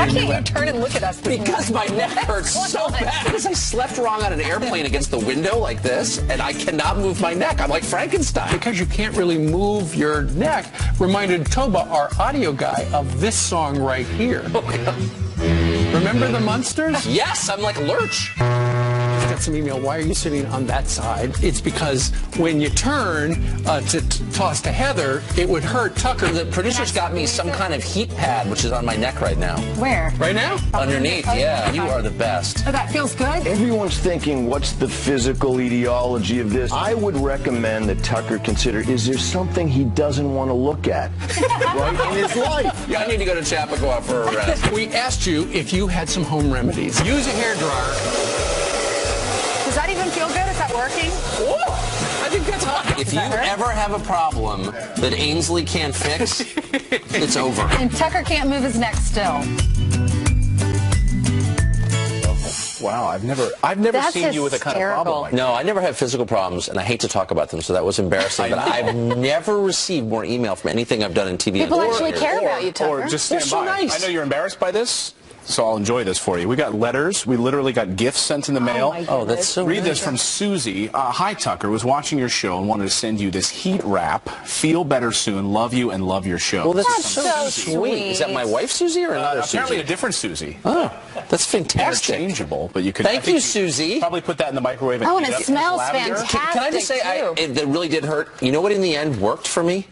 Why can't you turn and look at us? Because my neck hurts so bad. Because I slept wrong on an airplane against the window like this, and I cannot move my neck. I'm like Frankenstein. Because you can't really move your neck, reminded Toba, our audio guy, of this song right here. Remember the Munsters? Yes, I'm like Lurch. Got some email. Why are you sitting on that side? It's because when you turn to toss to Heather, it would hurt Tucker. The producers got me some kind of heat pad, which is on my neck right now. Where? Right now? Underneath, yeah. You are the best. Oh, that feels good? Everyone's thinking, what's the physical etiology of this? I would recommend that Tucker consider, is there something he doesn't want to look at right in his life? Yeah, I need to go to Chappaqua for a rest. We asked you if you had some home remedies. Use a hairdryer. Does that even feel good? Is that working? I think that's hot. If you ever have a problem that Ainsley can't fix, it's over. And Tucker can't move his neck still. Wow, I've never seen you with a kind of problem like that. No, I never have physical problems, and I hate to talk about them, so that was embarrassing. But I've never received more email from anything I've done in TV. People actually care about you, Tucker. Or just stand so by. nice. I know you're embarrassed by this, so I'll enjoy this for you. We got letters. We literally got gifts sent in the mail. Oh, that's so Read nice. this from Susie. Hi, Tucker. Was watching your show and wanted to send you this heat wrap. Feel better soon. Love you and love your show. Well, That's so so sweet. Is that my wife, Susie, or another apparently Susie? a different Susie. Oh, that's fantastic. Interchangeable, but you could. Thank you, Susie. Probably put that in the microwave. And Oh, and heat it up smells lavender. fantastic. Can I just say, too. it really did hurt. You know what in the end worked for me?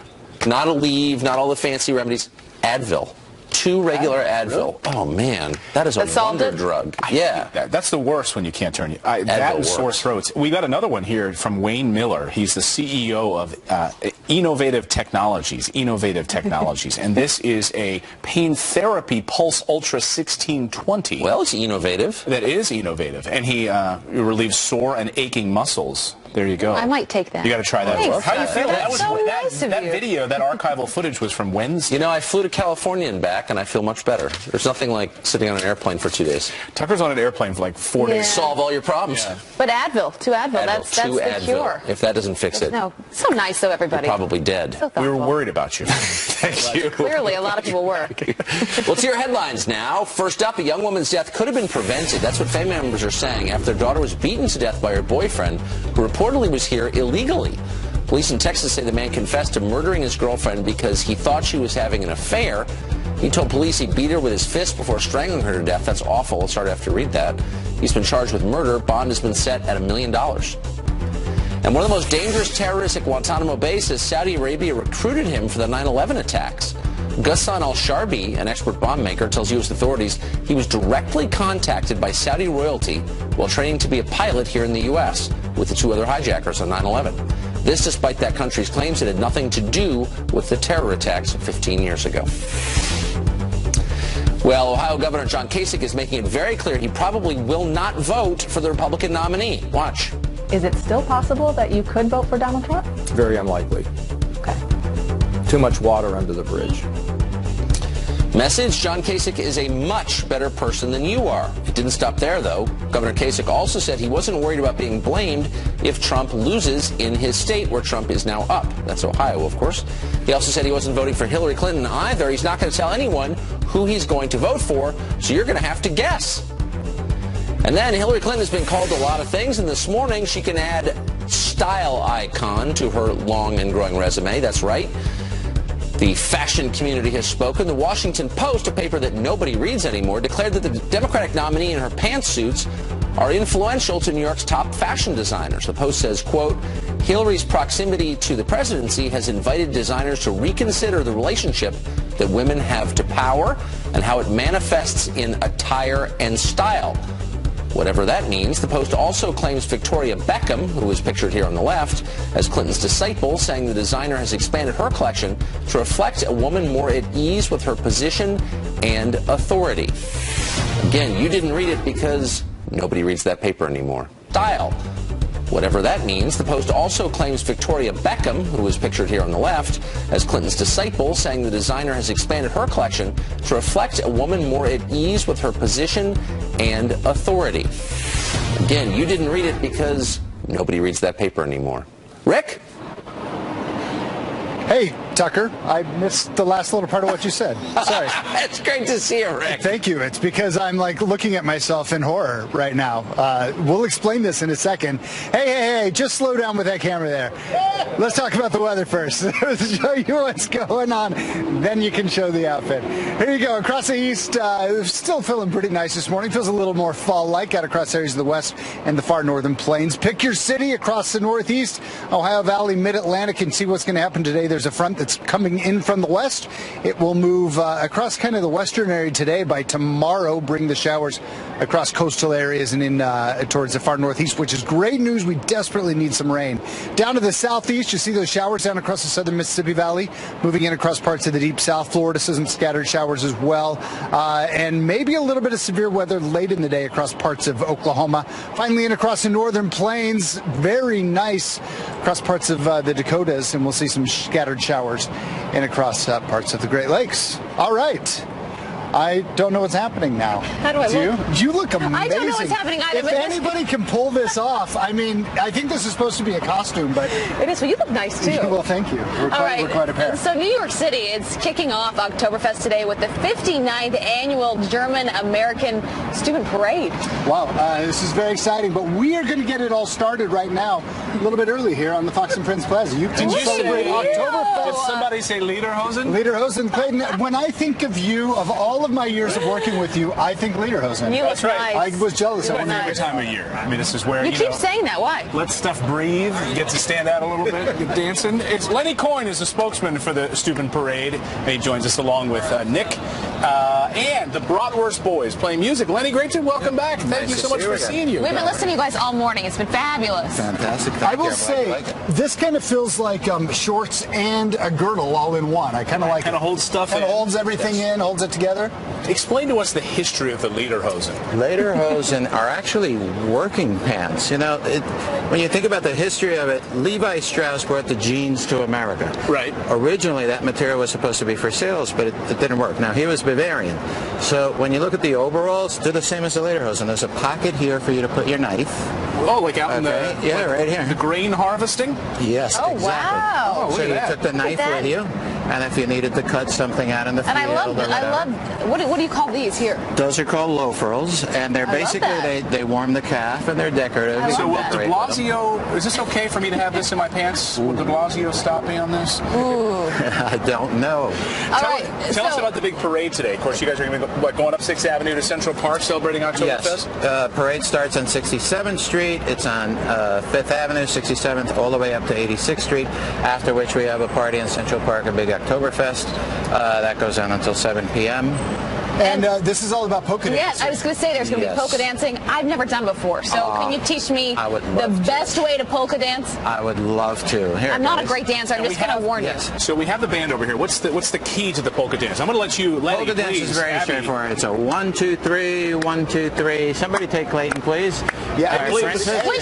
Not Aleve, not all the fancy remedies. Advil. 2 regular Advil. Oh, man. That is a wonder drug. Yeah. That's the worst when you can't turn. That and sore throats. We got another one here from Wayne Miller. He's the CEO of Innovative Technologies. And this is a pain therapy Pulse Ultra 1620. Well, it's innovative. That is innovative. And he relieves sore and aching muscles. There you go. I might take that. You got to try that. Thanks. How do you feel? That's so nice of that you. video, that archival footage was from Wednesday. You know, I flew to California and back, and I feel much better. There's nothing like sitting on an airplane for 2 days. Tucker's on an airplane for like 4 days. Solve all your problems. Yeah. But Advil, 2 Advil, that's the Advil. cure. If that doesn't fix it, No, so nice though, everybody. you're probably dead. So We were thoughtful. worried about you. Thank you. Clearly, a lot of people were. Well, to your headlines now. First up, a young woman's death could have been prevented. That's what family members are saying after their daughter was beaten to death by her boyfriend, who reportedly was here illegally. Police in Texas say the man confessed to murdering his girlfriend because he thought she was having an affair. He told police he beat her with his fist before strangling her to death. That's awful. It's hard to have to read that. He's been charged with murder. Bond has been set at $1 million. And one of the most dangerous terrorists at Guantanamo Bay says Saudi Arabia recruited him for the 9/11 attacks. Ghassan al-Sharbi, an expert bomb maker, tells U.S. authorities he was directly contacted by Saudi royalty while training to be a pilot here in the U.S. with the 2 other hijackers on 9/11. This despite that country's claims it had nothing to do with the terror attacks 15 years ago. Well, Ohio Governor John Kasich is making it very clear he probably will not vote for the Republican nominee. Watch. Is it still possible that you could vote for Donald Trump? Very unlikely. Okay. Too much water under the bridge. Message, John Kasich is a much better person than you are. It didn't stop there, though. Governor Kasich also said he wasn't worried about being blamed if Trump loses in his state, where Trump is now up. That's Ohio, of course. He also said he wasn't voting for Hillary Clinton either. He's not going to tell anyone who he's going to vote for, so you're going to have to guess. And then Hillary Clinton has been called a lot of things, and this morning she can add style icon to her long and growing resume. That's right. The fashion community has spoken. The Washington Post, a paper that nobody reads anymore, declared that the Democratic nominee and her pantsuits are influential to New York's top fashion designers. The Post says, quote, Hillary's proximity to the presidency has invited designers to reconsider the relationship that women have to power and how it manifests in attire and style. Whatever that means, the Post also claims Victoria Beckham, who is pictured here on the left, as Clinton's disciple, saying the designer has expanded her collection to reflect a woman more at ease with her position and authority. Again, you didn't read it because nobody reads that paper anymore. Style. Whatever that means, the Post also claims Victoria Beckham, who is pictured here on the left, as Clinton's disciple, saying the designer has expanded her collection to reflect a woman more at ease with her position and authority. Again, you didn't read it because nobody reads that paper anymore. Rick? Hey, Tucker. I missed the last little part of what you said. Sorry. It's great to see you, Rick. Thank you. It's because I'm like looking at myself in horror right now. We'll explain this in a second. Hey, just slow down with that camera there. Let's talk about the weather first. Show you what's going on. Then you can show the outfit. Here you go. Across the east, still feeling pretty nice this morning. Feels a little more fall-like out across areas of the west and the far northern plains. Pick your city across the northeast, Ohio Valley, mid-Atlantic, and see what's going to happen today. There's a front that's coming in from the west. It will move across kind of the western area today. By tomorrow, bring the showers across coastal areas and in towards the far northeast, which is great news. We desperately need some rain. Down to the southeast, you see those showers down across the southern Mississippi Valley, moving in across parts of the deep south. Florida, some scattered showers as well, and maybe a little bit of severe weather late in the day across parts of Oklahoma. Finally, in across the northern plains, very nice across parts of the Dakotas, and we'll see some scattered showers in across parts of the Great Lakes. All right. I don't know what's happening now. How do I look? You look amazing. I don't know what's happening either. If anybody can pull this off, I mean, I think this is supposed to be a costume, but it is. Well, you look nice too. Well, thank you. We're quite a pair. So New York City is kicking off Oktoberfest today with the 59th annual German-American Student Parade. Wow, this is very exciting, but we are going to get it all started right now, a little bit early here on the Fox and Friends Plaza. You can celebrate Oktoberfest. Did somebody say Lederhosen? Lederhosen. Clayton, when I think of you, of all of my years of working with you, I think Lederhosen. You look nice. I was jealous. It's my favorite time of year. I mean, this is where, you keep saying that. Why? Let stuff breathe, get to stand out a little bit, get dancing. It's Lenny Coyne is the spokesman for the Student Parade, and he joins us along with Nick and the Bratwurst Boys playing music. Lenny, great to welcome back. Thank you so much for seeing you. We've been listening to you guys all morning. It's been fabulous. Fantastic. I will say, this kind of feels like shorts and a girdle all in one. I kind of like it. Kind of holds stuff in. Kind of holds everything in, holds it together. Explain to us the history of the Lederhosen. Lederhosen are actually working pants. You know, when you think about the history of it, Levi Strauss brought the jeans to America. Right. Originally, that material was supposed to be for sales, but it didn't work. Now, he was Bavarian. So when you look at the overalls, they're the same as the Lederhosen. There's a pocket here for you to put your knife. Oh, like out in the... Yeah, right here. The grain harvesting? Yes, Oh, exactly. wow. Oh, So you took the knife with you, and if you needed to cut something out in the field And I love, what do you call these here? Those are called loafers, and they're basically, they warm the calf, and they're decorative. So will de Blasio, is this okay for me to have this in my pants? Will de Blasio stop me on this? Ooh. I don't know. Tell us about the big parade today. Of course, you guys are going to be going up 6th Avenue to Central Park celebrating Oktoberfest? Yes. Parade starts on 67th Street. It's on 5th Avenue, 67th, all the way up to 86th Street, after which we have a party in Central Park, a big Oktoberfest. That goes on until 7 p.m. And this is all about polka dancing. Yeah, I was going to say there's going to be polka dancing. I've never done before, so can you teach me the best way to polka dance? I would love to. Here, I'm not a great dancer. I'm just going to warn you. So we have the band over here. What's the key to the polka dance? I'm going to let you, Lenny, polka dance is very straightforward. It's a 1, 2, 3, 1, 2, 3. Somebody take Clayton, please. Yeah, which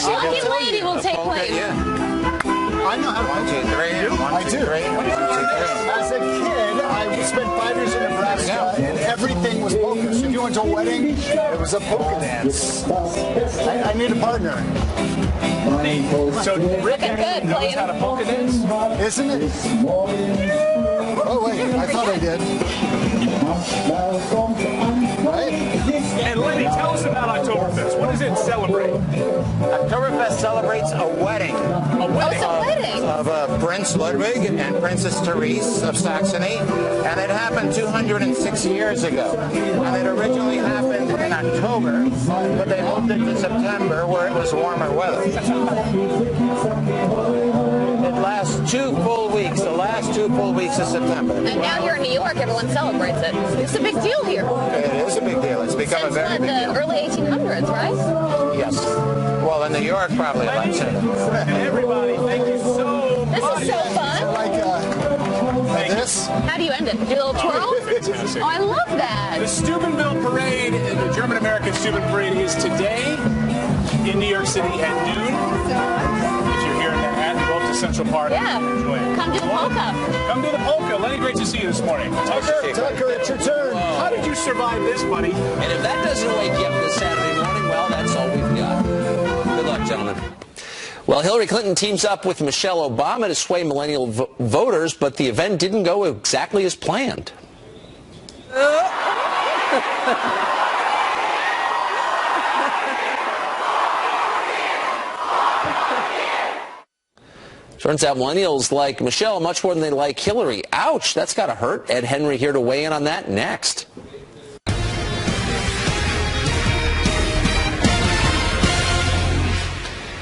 lucky lady will take Clayton? I know how to 1, 2, 3. 1, 2, 3. 1, 2, 3. As a kid, I spent 5 years in Nebraska, and everything was polka. So if you went to a wedding, it was a polka dance. I need a partner. So Rick knows how to polka dance? Isn't it? Oh, wait, I thought I did. Right? And Lenny, tell us about Oktoberfest. What does it celebrate? Oktoberfest celebrates a wedding. A wedding? Oh, it's a wedding. Of Prince Ludwig and Princess Therese of Saxony, and it happened 206 years ago. And it originally happened in October, but they moved it to September where it was warmer weather. It lasts 2 full weeks, the last 2 full weeks of September. And now here in New York, everyone celebrates it. It's a big deal here. It is a big deal. It's become a very big deal. The early 1800s, right? Yes. Well, in New York, probably a lot sooner. Everybody, thank you so much. This is so fun. Like this. How do you end it? Do a little twirl? Fantastic. Oh, I love that. The Steubenville Parade, the German-American Student Parade, is today in New York City at noon. If you're here in Manhattan, go up to Central Park. Yeah. Enjoy it. Come do the polka. Come do the polka. Lenny, great to see you this morning. Tucker, it's your turn. How did you survive this, buddy? And if that doesn't wake you up this Saturday morning, well, that's all we've got. Good luck, gentlemen. Well, Hillary Clinton teams up with Michelle Obama to sway millennial voters, but the event didn't go exactly as planned. Turns out millennials like Michelle much more than they like Hillary. Ouch, that's got to hurt. Ed Henry here to weigh in on that next.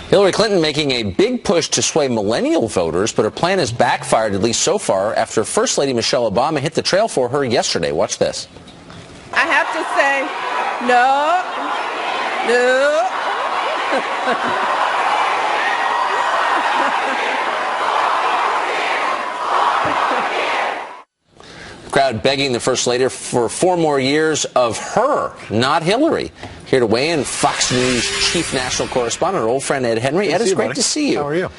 Hillary Clinton making a big push to sway millennial voters, but her plan has backfired, at least so far, after First Lady Michelle Obama hit the trail for her yesterday. Watch this. I have to say, no. Crowd begging the First Lady for 4 more years of her, not Hillary. Here to weigh in, Fox News chief national correspondent, our old friend Ed Henry. Ed, it's great to see you. How are you?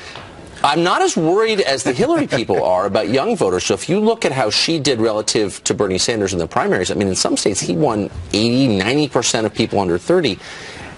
I'm not as worried as the Hillary people are about young voters. So if you look at how she did relative to Bernie Sanders in the primaries, I mean, in some states he won 80, 90% of people under 30.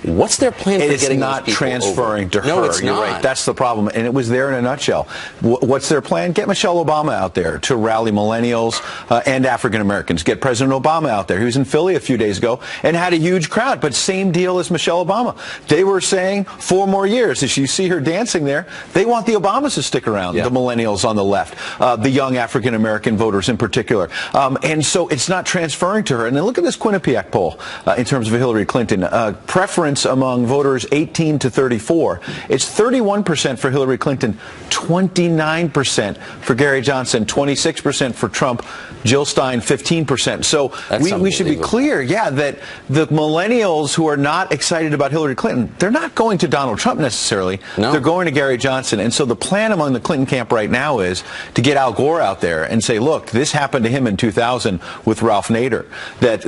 What's their plan for getting those people over? It's not transferring to her. No, it's You're not. right. That's the problem. And it was there in a nutshell. What's their plan? Get Michelle Obama out there to rally millennials and African Americans. Get President Obama out there. He was in Philly a few days ago and had a huge crowd. But same deal as Michelle Obama. They were saying 4 more years. As you see her dancing there, they want the Obamas to stick around, the millennials on the left, the young African American voters in particular. And so it's not transferring to her. And then look at this Quinnipiac poll in terms of Hillary Clinton. Preference among voters 18 to 34. It's 31% for Hillary Clinton, 29% for Gary Johnson, 26% for Trump, Jill Stein 15%. So we should be clear, that the millennials who are not excited about Hillary Clinton, they're not going to Donald Trump necessarily. No. They're going to Gary Johnson. And so the plan among the Clinton camp right now is to get Al Gore out there and say, look, this happened to him in 2000 with Ralph Nader. That,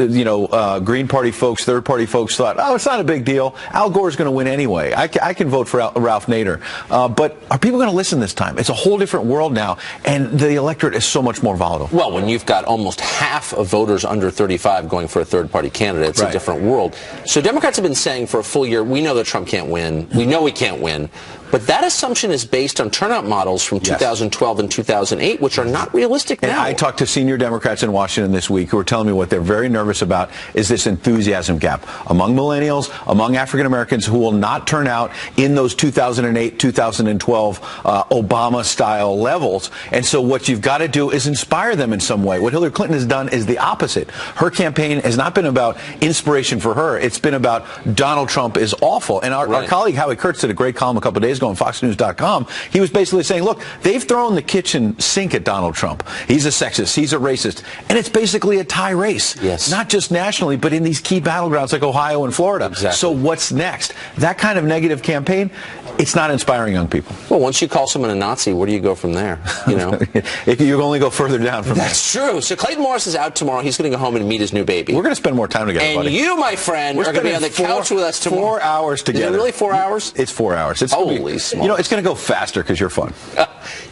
Green Party folks, Third Party folks thought, oh, it's not a big deal. Al Gore's going to win anyway. I can vote for Ralph Nader. But are people going to listen this time? It's a whole different world now, and the electorate is so much more volatile. Well, when you've got almost half of voters under 35 going for a third-party candidate, it's a different world. So Democrats have been saying for a full year, we know that Trump can't win. We know he can't win. But that assumption is based on turnout models from 2012 and 2008, which are not realistic now. And I talked to senior Democrats in Washington this week who were telling me what they're very nervous about is this enthusiasm gap among millennials, among African Americans who will not turn out in those 2008, 2012 Obama-style levels. And so what you've got to do is inspire them in some way. What Hillary Clinton has done is the opposite. Her campaign has not been about inspiration for her. It's been about Donald Trump is awful. And our colleague Howie Kurtz did a great column a couple of days ago on FoxNews.com. He was basically saying, look, they've thrown the kitchen sink at Donald Trump. He's a sexist. He's a racist. And it's basically a tie race. Yes. Not just nationally, but in these key battlegrounds like Ohio and Florida. Exactly. So what's next? That kind of negative campaign, it's not inspiring young people. Well, once you call someone a Nazi, where do you go from there? You know, if you only go further down from That's true. So Clayton Morris is out tomorrow. He's going to go home and meet his new baby. We're going to spend more time together, and buddy. you, my friend, are going to be on the couch with us tomorrow. 4 hours together. Is it really 4 hours? It's 4 hours. It's Holy smokes. You know, it's going to go faster because you're fun.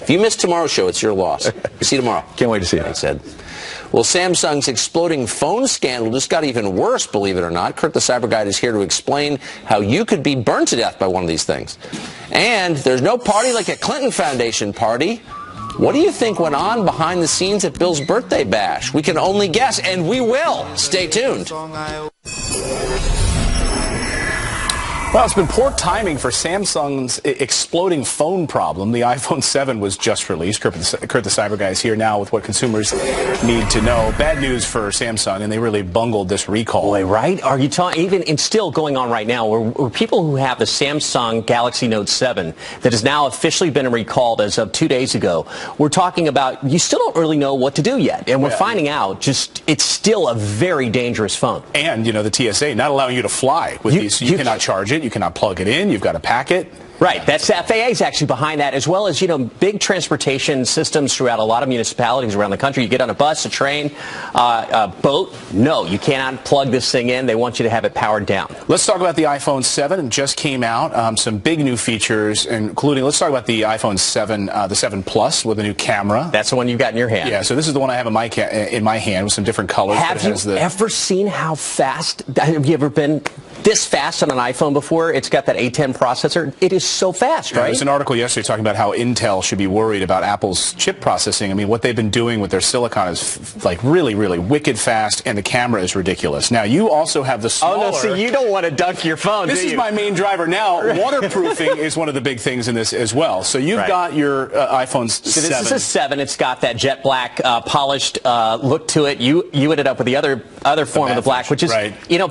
If you miss tomorrow's show, it's your loss. See you tomorrow. Can't wait to see you. Thanks, Ed. Well, Samsung's exploding phone scandal just got even worse, believe it or not. Kurt the Cyber Guide is here to explain how you could be burned to death by one of these things. And there's no party like a Clinton Foundation party. What do you think went on behind the scenes at Bill's birthday bash? We can only guess, and we will. Stay tuned. Well, it's been poor timing for Samsung's exploding phone problem. The iPhone 7 was just released. Kurt the Cyber Guy is here now with what consumers need to know. Bad news for Samsung, and they really bungled this recall. Boy, right? Are you talking, even, it's still going on right now, where people who have the Samsung Galaxy Note 7 that has now officially been recalled as of 2 days ago, we're talking about, you still don't really know what to do yet. And we're finding out it's still a very dangerous phone. And, you know, the TSA not allowing you to fly with these. You cannot charge it. You cannot plug it in. You've got to pack it. Right. That's FAA's actually behind that, as well as, you know, big transportation systems throughout a lot of municipalities around the country. You get on a bus, a train, a boat. No, you cannot plug this thing in. They want you to have it powered down. Let's talk about the iPhone 7. It just came out. Some big new features, including, let's talk about the iPhone 7, the 7 Plus with a new camera. That's the one you've got in your hand. Yeah, so this is the one I have in my hand with some different colors. Have you ever seen how fast? Have you ever been this fast on an iPhone before. It's got that A10 processor. It is so fast, right? There's an article yesterday talking about how Intel should be worried about Apple's chip processing. I mean, what they've been doing with their silicon is like really, really wicked fast, and the camera is ridiculous. Now, you also have the smaller... Oh, no, see, you don't want to dunk your phone, This is my main driver. Now, waterproofing is one of the big things in this as well. So you've got your iPhone 7. So this is a 7. It's got that jet black polished look to it. You ended up with the other form of the black, which is,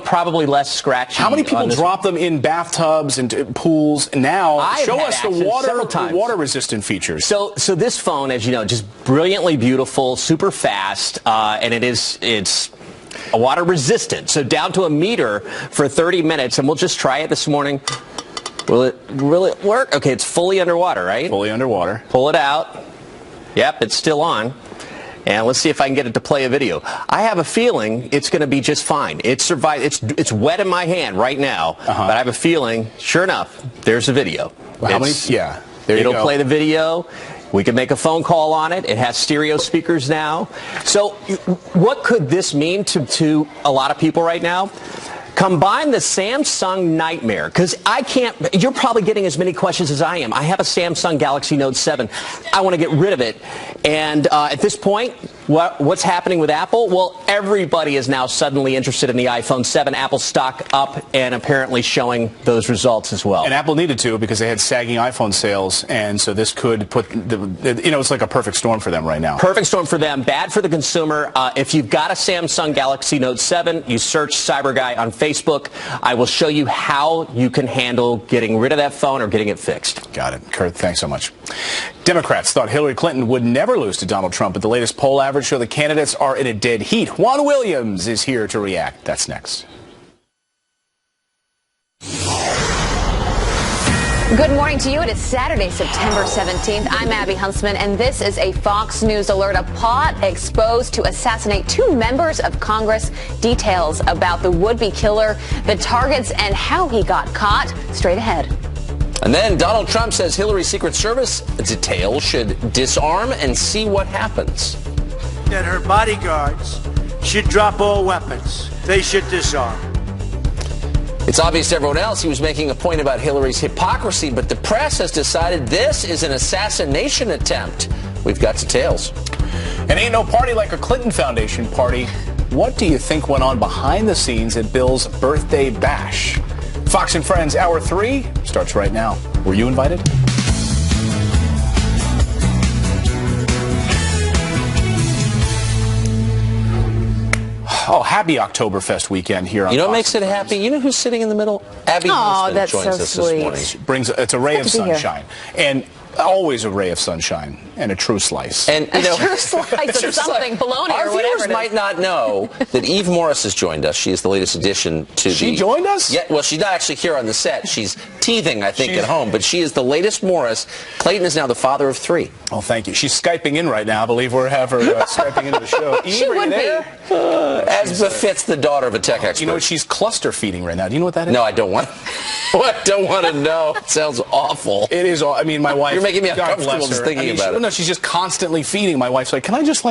probably less scratchy. How many people drop them in bathtubs and pools? Now, show us the water-resistant features. So this phone, as you know, just brilliantly beautiful, super fast, and it's water resistant. So down to a meter for 30 minutes, and we'll just try it this morning. Will it work? Okay, it's fully underwater, right? Fully underwater. Pull it out. Yep, it's still on. And let's see if I can get it to play a video. I have a feeling it's going to be just fine. It survived. It's wet in my hand right now, but I have a feeling, sure enough, there's a video. Well, how many? Yeah, there you go. It'll play the video. We can make a phone call on it. It has stereo speakers now. So what could this mean to a lot of people right now? Combine the Samsung nightmare, because you're probably getting as many questions as I am. I have a Samsung Galaxy Note 7. I want to get rid of it. And at this point, what's happening with Apple? Well, everybody is now suddenly interested in the iPhone 7. Apple stock up and apparently showing those results as well. And Apple needed to, because they had sagging iPhone sales. And so this could put, it's like a perfect storm for them right now. Perfect storm for them. Bad for the consumer. If you've got a Samsung Galaxy Note 7, you search CyberGuy on Facebook. I will show you how you can handle getting rid of that phone or getting it fixed. Got it. Kurt, thanks so much. Democrats thought Hillary Clinton would never lose to Donald Trump, but the latest poll average show the candidates are in a dead heat. Juan Williams is here to react. That's next. Good morning to you. It is Saturday, September 17th. I'm Abby Huntsman, and this is a Fox News alert. A plot exposed to assassinate 2 members of Congress. Details about the would-be killer, the targets, and how he got caught. Straight ahead. And then Donald Trump says Hillary's Secret Service detail should disarm and see what happens. That her bodyguards should drop all weapons. They should disarm. It's obvious to everyone else he was making a point about Hillary's hypocrisy, but the press has decided this is an assassination attempt. We've got details. And ain't no party like a Clinton Foundation party. What do you think went on behind the scenes at Bill's birthday bash? Fox and Friends Hour 3 starts right now. Were you invited? Oh, happy Oktoberfest weekend here on You know what Fox makes it happy? You know who's sitting in the middle? Abby Huntsman that's joins so us sweet. this morning. It's a ray of sunshine. And always a ray of sunshine and a true slice. And A true slice of something, bologna our or whatever viewers it is. might not know that Eve Morris has joined us. She is the latest addition to She joined us? Yeah, well, she's not actually here on the set. She's teething, I think, at home. But she is the latest Morris. Clayton is now the father of 3. Oh, thank you. She's Skyping in right now. I believe we'll have her Skyping into the show. Eve, She are you would there? be. As befits the daughter of a tech expert. You know, she's cluster feeding right now. Do you know what that is? No, I don't want. I don't want to know. It sounds awful. It is. I mean, my wife. You're making me God uncomfortable bless just her. thinking about it. No, she's just constantly feeding. My wife's like, can I just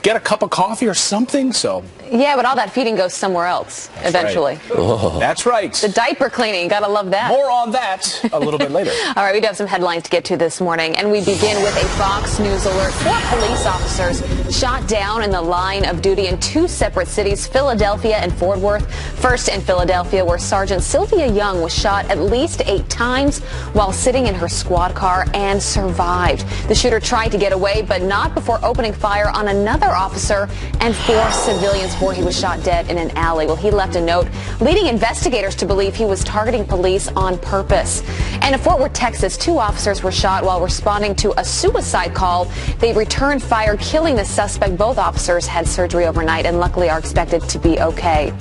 get a cup of coffee or something? So. Yeah, but all that feeding goes somewhere else eventually. Right. Oh. That's right. The diaper cleaning, gotta love that. More on that a little bit later. All right, we do have some headlines to get to this morning, and we begin with a Fox News alert. 4 police officers shot down in the line of duty in 2 separate cities, Philadelphia and Fort Worth. First in Philadelphia, where Sergeant Sylvia Young was shot at least 8 times while sitting in her squad car and survived. The shooter tried to get away, but not before opening fire on another officer and 4 civilians before he was shot dead in an alley. Well, he left a note leading investigators to believe he was targeting police on purpose. And in Fort Worth, Texas, 2 officers were shot while responding to a suicide call. They returned fire, killing the suspect. Both officers had surgery overnight and luckily are expected to be okay.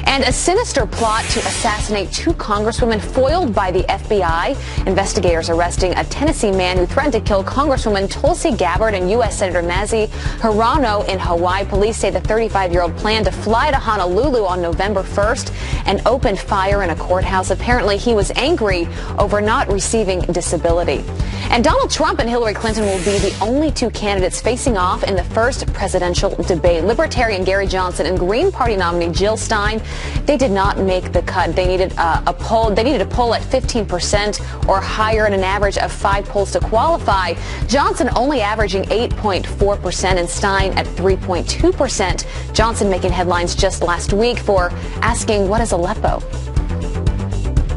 And a sinister plot to assassinate 2 congresswomen foiled by the FBI. Investigators arresting a Tennessee man who threatened to kill Congresswoman Tulsi Gabbard and U.S. Senator Mazie Hirono in Hawaii. Police say the 35-year-old planned to fly to Honolulu on November 1st and opened fire in a courthouse. Apparently, he was angry over not receiving disability. And Donald Trump and Hillary Clinton will be the only two candidates facing off in the first presidential debate. Libertarian Gary Johnson and Green Party nominee Jill Stein, they did not make the cut. They needed a poll. They needed a poll at 15% or higher and an average of 5 polls to qualify. Johnson only averaging 8.4% and Stein at 3.2%. Johnson making headlines just last week for asking, what is Aleppo?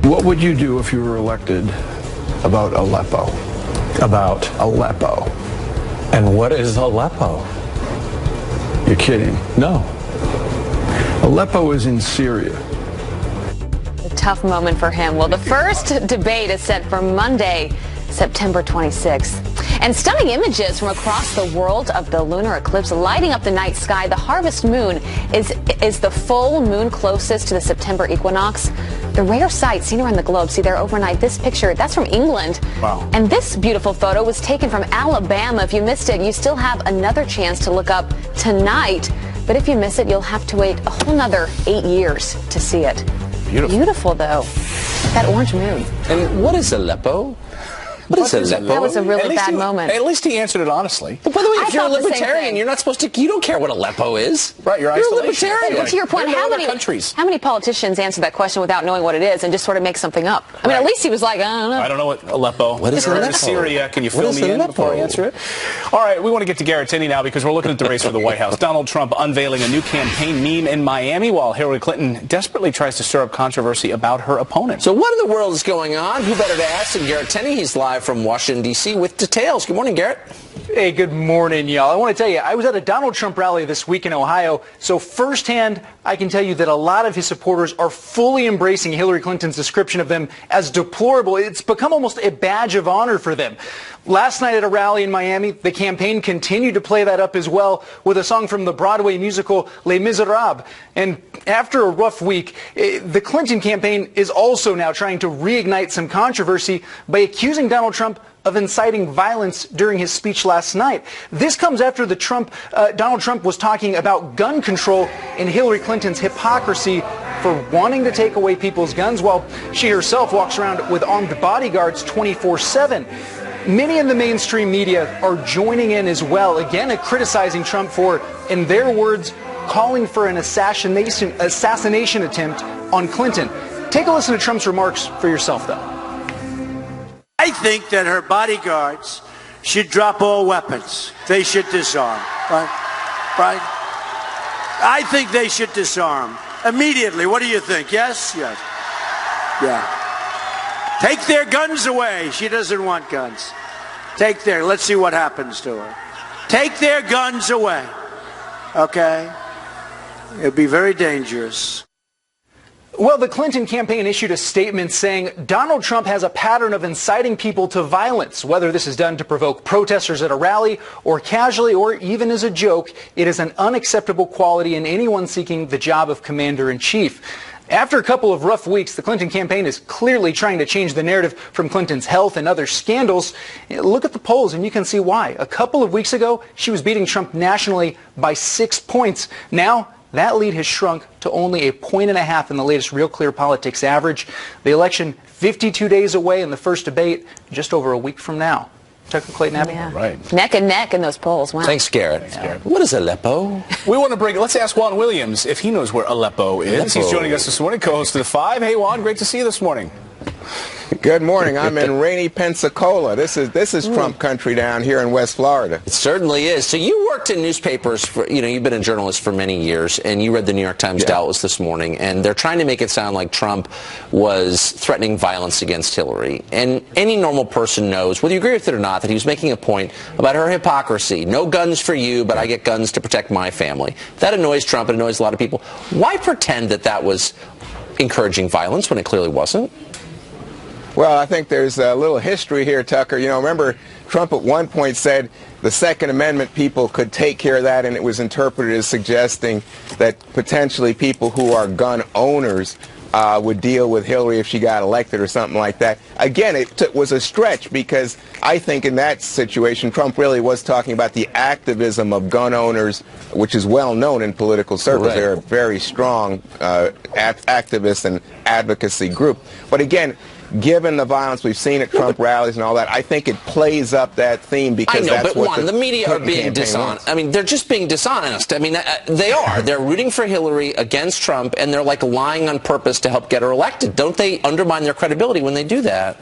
What would you do if you were elected? About Aleppo. About Aleppo. And what is Aleppo? You're kidding. No. Aleppo is in Syria. A tough moment for him. Well, the first debate is set for Monday, September 26th. And stunning images from across the world of the lunar eclipse lighting up the night sky. The harvest moon is the full moon closest to the September equinox. The rare sight seen around the globe. See there overnight. This picture, that's from England. Wow. And this beautiful photo was taken from Alabama. If you missed it, you still have another chance to look up tonight. But if you miss it, you'll have to wait a whole nother 8 years to see it. Beautiful. Beautiful, though. That orange moon. And what is Aleppo? What is Aleppo? That was a really bad moment. At least he answered it honestly. But by the way, I if you're a thought the same libertarian, thing. you're not supposed to. You don't care what Aleppo is. Right, you're a isolation. libertarian. Well, to your point, There are how other many countries. How many politicians answer that question without knowing what it is and just sort of make something up? I mean, at least he was like, I don't know. I don't know what Aleppo. What is Aleppo? Syria. Can you What fill is me in Aleppo? before I answer it? All right, we want to get to Garrett Tinney now because we're looking at the race for the White House. Donald Trump unveiling a new campaign meme in Miami while Hillary Clinton desperately tries to stir up controversy about her opponent. So what in the world is going on? Who better to ask than Garrett Tinney? He's live from Washington, D.C. with details. Good morning, Garrett. Hey, good morning, y'all. I want to tell you, I was at a Donald Trump rally this week in Ohio, so firsthand, I can tell you that a lot of his supporters are fully embracing Hillary Clinton's description of them as deplorable. It's become almost a badge of honor for them. Last night at a rally in Miami, the campaign continued to play that up as well with a song from the Broadway musical Les Miserables. And after a rough week, the Clinton campaign is also now trying to reignite some controversy by accusing Donald Trump of inciting violence during his speech last night. This comes after Donald Trump was talking about gun control and Hillary Clinton's hypocrisy for wanting to take away people's guns while she herself walks around with armed bodyguards 24/7. Many in the mainstream media are joining in as well, again criticizing Trump for, in their words, calling for an assassination attempt on Clinton. Take a listen to Trump's remarks for yourself, though. I think that her bodyguards should drop all weapons. They should disarm. Right? I think they should disarm immediately. What do you think? Yes? Yes. Yeah. Take their guns away. She doesn't want guns. Let's see what happens to her. Take their guns away. Okay? It'd be very dangerous. Well, the Clinton campaign issued a statement saying Donald Trump has a pattern of inciting people to violence. Whether this is done to provoke protesters at a rally or casually or even as a joke, it is an unacceptable quality in anyone seeking the job of commander-in-chief. After a couple of rough weeks, the Clinton campaign is clearly trying to change the narrative from Clinton's health and other scandals. Look at the polls and you can see why. A couple of weeks ago, she was beating Trump nationally by 6 points. Now, that lead has shrunk to only 1.5 points in the latest Real Clear Politics average. The election 52 days away and the first debate just over a week from now. Tucker, Clayton, Abby? Yeah. Right. Neck and neck in those polls. Wow. Thanks, Garrett. What is Aleppo? We want to bring. Let's ask Juan Williams if he knows where Aleppo is. Aleppo. He's joining us this morning, co-host of The Five. Hey, Juan, great to see you this morning. Good morning. I'm in rainy Pensacola. This is Trump country down here in West Florida. It certainly is. So you worked in newspapers for, you've been a journalist for many years, and you read the New York Times Doubtless this morning, and they're trying to make it sound like Trump was threatening violence against Hillary. And any normal person knows, whether you agree with it or not, that he was making a point about her hypocrisy. No guns for you, but I get guns to protect my family. That annoys Trump. It annoys a lot of people. Why pretend that that was encouraging violence when it clearly wasn't? Well, I think there's a little history here, Tucker. Remember Trump at one point said the Second Amendment people could take care of that, and it was interpreted as suggesting that potentially people who are gun owners would deal with Hillary if she got elected or something like that. Again, it was a stretch because I think in that situation, Trump really was talking about the activism of gun owners, which is well known in political circles. Right. They're a very strong activist and advocacy group. But again, given the violence we've seen at Trump rallies and all that, I think it plays up that theme because I know, that's but what the media are being dishonest. I mean, they're just being dishonest. I mean, they are. They're rooting for Hillary against Trump, and they're like lying on purpose to help get her elected. Don't they undermine their credibility when they do that?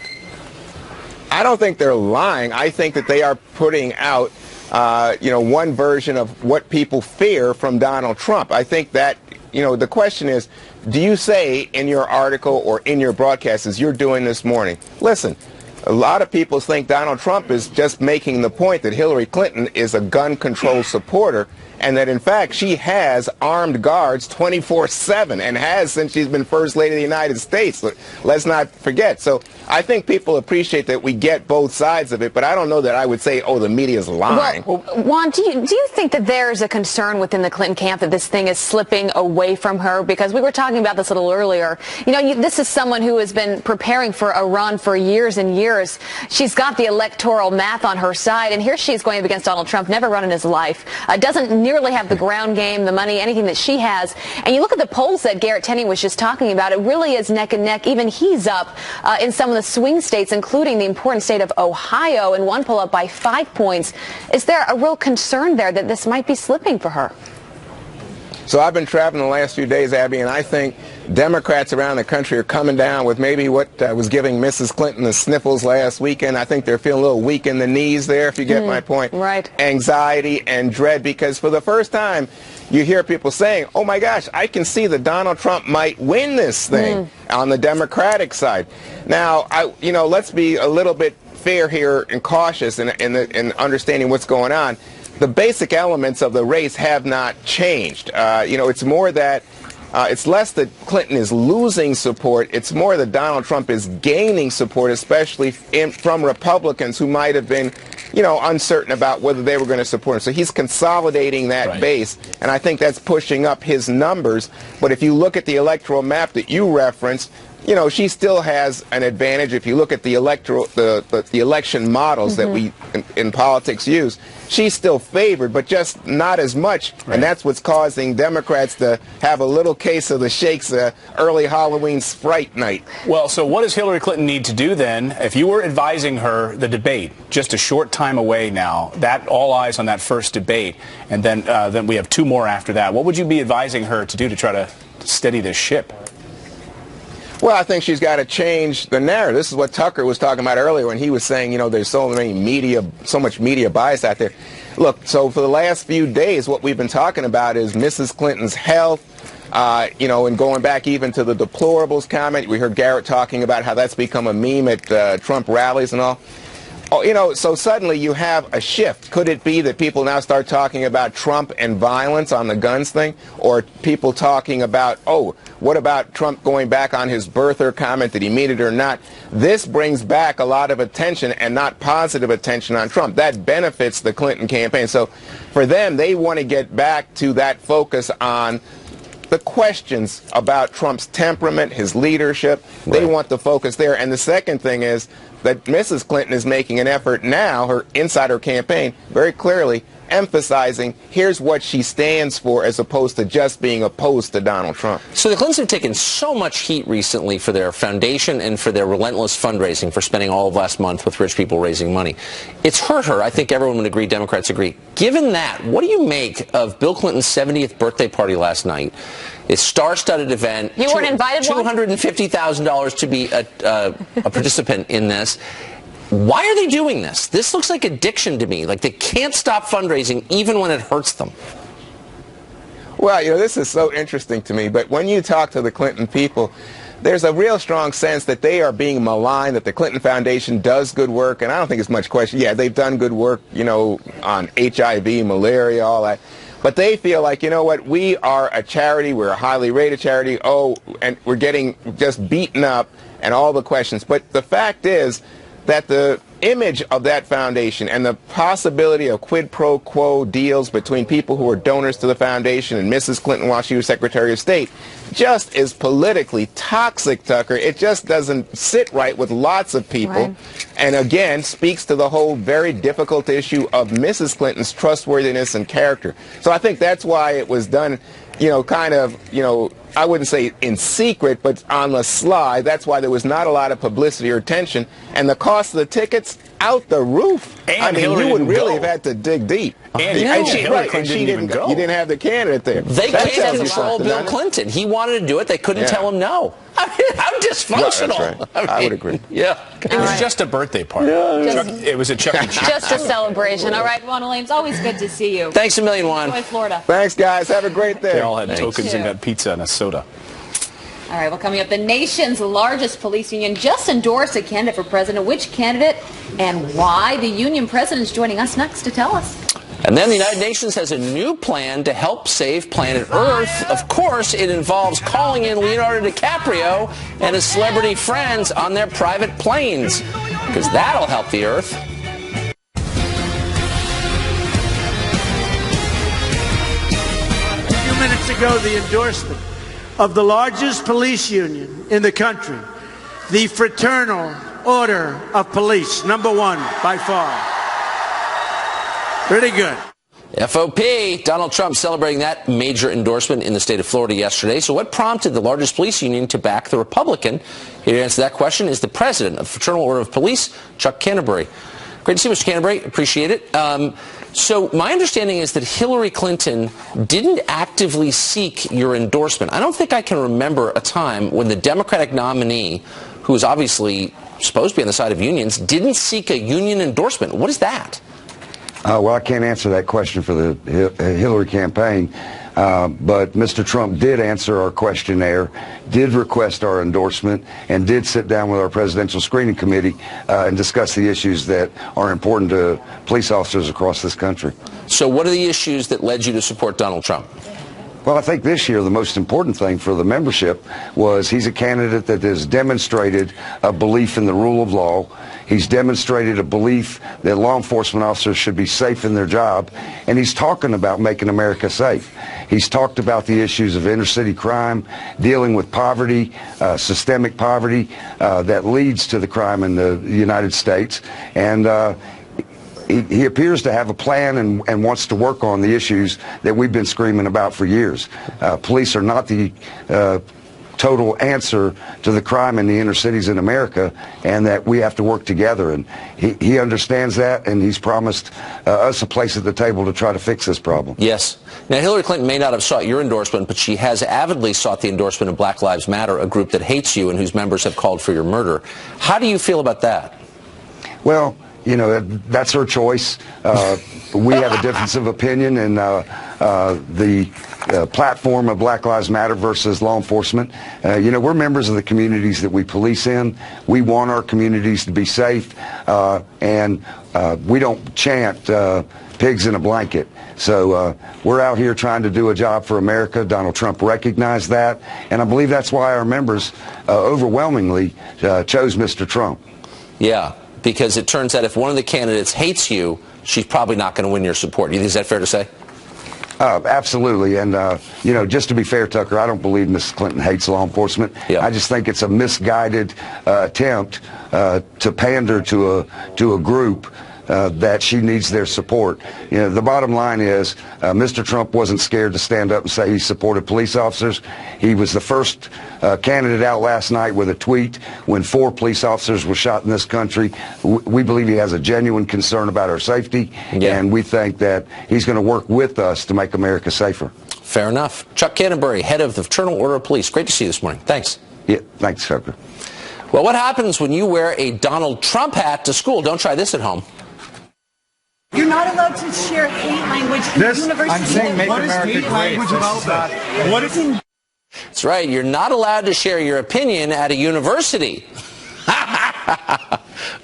I don't think they're lying. I think that they are putting out, one version of what people fear from Donald Trump. I think that, the question is, do you say in your article or in your broadcast, as you're doing this morning, listen, a lot of people think Donald Trump is just making the point that Hillary Clinton is a gun control supporter, and that in fact she has armed guards 24/7 and has since she's been First Lady of the United States. Let's not forget. So I think people appreciate that we get both sides of it, but I don't know that I would say, oh, the media's lying. Well, Juan, do you think that there's a concern within the Clinton camp that this thing is slipping away from her? Because we were talking about this a little earlier. This is someone who has been preparing for a run for years and years. She's got the electoral math on her side, and here she's going up against Donald Trump, never run in his life, doesn't nearly have the ground game, the money, anything that she has. And you look at the polls that Garrett Tenney was just talking about, it really is neck and neck. Even he's up in some of the swing states, including the important state of Ohio, and one poll up by 5 points. Is there a real concern there that this might be slipping for her? So I've been traveling the last few days, Abby, and I think Democrats around the country are coming down with maybe what was giving Mrs. Clinton the sniffles last weekend. I think they're feeling a little weak in the knees there, if you get my point. Right. Anxiety and dread, because for the first time, you hear people saying, oh my gosh, I can see that Donald Trump might win this thing on the Democratic side. Now, let's be a little bit fair here and cautious in understanding what's going on. The basic elements of the race have not changed. It's more that it's less that Clinton is losing support. It's more that Donald Trump is gaining support, especially from Republicans who might have been, uncertain about whether they were going to support him. So he's consolidating that base, and I think that's pushing up his numbers. But if you look at the electoral map that you referenced, she still has an advantage. If you look at the election models that we in politics use, she's still favored, but just not as much. And that's what's causing Democrats to have a little case of the shakes early Halloween Sprite night. Well, so what does Hillary Clinton need to do then? If you were advising her, the debate, just a short time away now, that all eyes on that first debate, and then we have two more after that. What would you be advising her to do to try to steady this ship? Well, I think she's got to change the narrative. This is what Tucker was talking about earlier when he was saying, there's so much media bias out there. Look, so for the last few days, what we've been talking about is Mrs. Clinton's health, and going back even to the deplorables comment. We heard Garrett talking about how that's become a meme at Trump rallies and all. Oh, so suddenly you have a shift. Could it be that people now start talking about Trump and violence on the guns thing? Or people talking about, what about Trump going back on his birther comment? Did he mean it or not? This brings back a lot of attention, and not positive attention, on Trump. That benefits the Clinton campaign. So for them, they want to get back to that focus on the questions about Trump's temperament, his leadership. They want the focus there. And the second thing is that Mrs. Clinton is making an effort now, inside her campaign, very clearly emphasizing here's what she stands for, as opposed to just being opposed to Donald Trump. So the Clintons have taken so much heat recently for their foundation and for their relentless fundraising, for spending all of last month with rich people raising money. It's hurt her. I think everyone would agree, Democrats agree. Given that, what do you make of Bill Clinton's 70th birthday party last night? It's star-studded event. You weren't invited? $250,000 to be a participant in this. Why are they doing this? This looks like addiction to me. Like they can't stop fundraising even when it hurts them. Well, this is so interesting to me. But when you talk to the Clinton people, there's a real strong sense that they are being maligned, that the Clinton Foundation does good work. And I don't think it's much question. Yeah, they've done good work, on HIV, malaria, all that. But they feel like, we are a charity, we're a highly rated charity, and we're getting just beaten up and all the questions. But the fact is that the image of that foundation and the possibility of quid pro quo deals between people who are donors to the foundation and Mrs. Clinton while she was Secretary of State just is politically toxic, Tucker. It just doesn't sit right with lots of people. Right. And again, speaks to the whole very difficult issue of Mrs. Clinton's trustworthiness and character. So I think that's why it was done. kind of, I wouldn't say in secret, but on the sly. That's why there was not a lot of publicity or attention. And the cost of the tickets, out the roof. And you would really have had to dig deep. And Hillary Clinton didn't even go. You didn't have the candidate there. They can't control Bill Clinton. He wanted to do it. They couldn't tell him no. I mean, how dysfunctional. Well, that's right. I would agree. Yeah. It was just a birthday party. It was a Chuck E. Cheese. Just a celebration. All right, Juan Ames, always good to see you. Thanks a million, Juan. Enjoy Florida. Thanks, guys. Have a great day. They all had tokens and got pizza and a soda. All right, well, coming up, the nation's largest police union just endorsed a candidate for president. Which candidate and why? The union president is joining us next to tell us. And then the United Nations has a new plan to help save planet Earth. Of course, it involves calling in Leonardo DiCaprio and his celebrity friends on their private planes, because that'll help the Earth. A few minutes ago, the endorsement of the largest police union in the country, the Fraternal Order of Police, #1 by far. Pretty good. FOP, Donald Trump celebrating that major endorsement in the state of Florida yesterday. So what prompted the largest police union to back the Republican? Here to answer that question is the president of the Fraternal Order of Police, Chuck Canterbury. Great to see you, Mr. Canterbury. Appreciate it. So my understanding is that Hillary Clinton didn't actively seek your endorsement. I don't think I can remember a time when the Democratic nominee, who is obviously supposed to be on the side of unions, didn't seek a union endorsement. What is that? Well, I can't answer that question for the Hillary campaign, but Mr. Trump did answer our questionnaire, did request our endorsement, and did sit down with our presidential screening committee and discuss the issues that are important to police officers across this country. So what are the issues that led you to support Donald Trump? Well, I think this year the most important thing for the membership was he's a candidate that has demonstrated a belief in the rule of law. He's demonstrated a belief that law enforcement officers should be safe in their job, and he's talking about making America safe. He's talked about the issues of inner city crime, dealing with poverty, systemic poverty that leads to the crime in the United States, and he appears to have a plan and wants to work on the issues that we've been screaming about for years. Police are not the total answer to the crime in the inner cities in America, and that we have to work together. And he understands that, and he's promised us a place at the table to try to fix this problem. Yes. Now, Hillary Clinton may not have sought your endorsement, but she has avidly sought the endorsement of Black Lives Matter, a group that hates you and whose members have called for your murder. How do you feel about that? Well, you know, that's her choice. We have a difference of opinion, and the platform of Black Lives Matter versus law enforcement. You know, we're members of the communities that we police in. We want our communities to be safe, and we don't chant pigs in a blanket. So we're out here trying to do a job for America. Donald Trump recognized that, and I believe that's why our members overwhelmingly chose Mr. Trump. Yeah, because it turns out if one of the candidates hates you, she's probably not going to win your support. Is that fair to say? Absolutely. And, you know, just to be fair, Tucker, I don't believe Mrs. Clinton hates law enforcement. Yeah. I just think it's a misguided attempt to pander to a group that she needs their support. You know, the bottom line is Mr. Trump wasn't scared to stand up and say he supported police officers. He was the first candidate out last night with a tweet when 4 police officers were shot in this country. We believe he has a genuine concern about our safety, and we think that he's going to work with us to make America safer. Fair enough. Chuck Canterbury, head of the Fraternal Order of Police. Great to see you this morning. Thanks. Yeah, thanks, Tucker. Well, what happens when you wear a Donald Trump hat to school? Don't try this at home. You're not allowed to share hate language in the university. I'm saying make America great. What is it? That's right. You're not allowed to share your opinion at a university.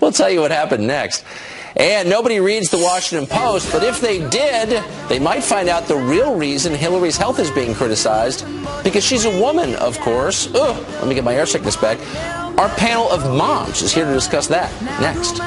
We'll tell you what happened next. And nobody reads the Washington Post, but if they did, they might find out the real reason Hillary's health is being criticized, because she's a woman, of course. Ugh, let me get my air sickness back. Our panel of moms is here to discuss that next.